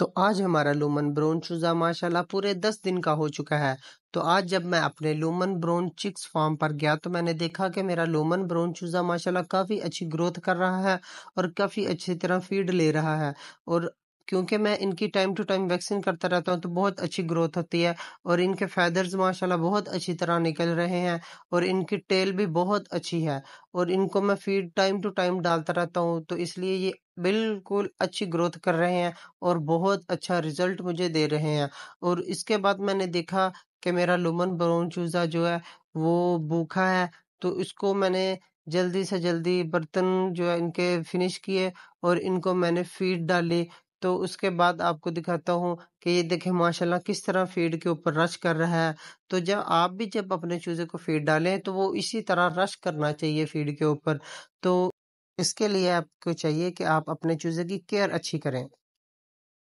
तो आज हमारा लूमन ब्राउन चूज़ा माशाल्लाह पूरे 10 दिन का हो चुका है। तो आज जब मैं अपने लूमन ब्राउन चिक्स फार्म पर गया तो मैंने देखा कि मेरा लूमन ब्राउन चूज़ा माशाल्लाह काफ़ी अच्छी ग्रोथ कर रहा है और काफ़ी अच्छी तरह फीड ले रहा है। और क्योंकि मैं इनकी टाइम टू टाइम वैक्सीन करता रहता हूँ तो बहुत अच्छी ग्रोथ होती है और इनके फैदर्स माशाल्लाह बहुत अच्छी तरह निकल रहे हैं और इनकी टेल भी बहुत अच्छी है और इनको मैं फीड टाइम टू टाइम डालता रहता हूँ, तो इसलिए ये बिल्कुल अच्छी ग्रोथ कर रहे हैं और बहुत अच्छा रिजल्ट मुझे दे रहे हैं। और इसके बाद मैंने देखा कि मेरा लुमन ब्राउन चूज़ा जो है वो भूखा है, तो इसको मैंने जल्दी से जल्दी बर्तन जो है इनके फिनिश किए और इनको मैंने फीड डाली। तो उसके बाद आपको दिखाता हूँ कि ये देखें माशाल्लाह किस तरह फीड के ऊपर रश कर रहा है। तो जब अपने चूज़े को फीड डालें तो वो इसी तरह रश करना चाहिए फीड के ऊपर। तो इसके लिए आपको चाहिए कि आप अपने चूज़े की केयर अच्छी करें।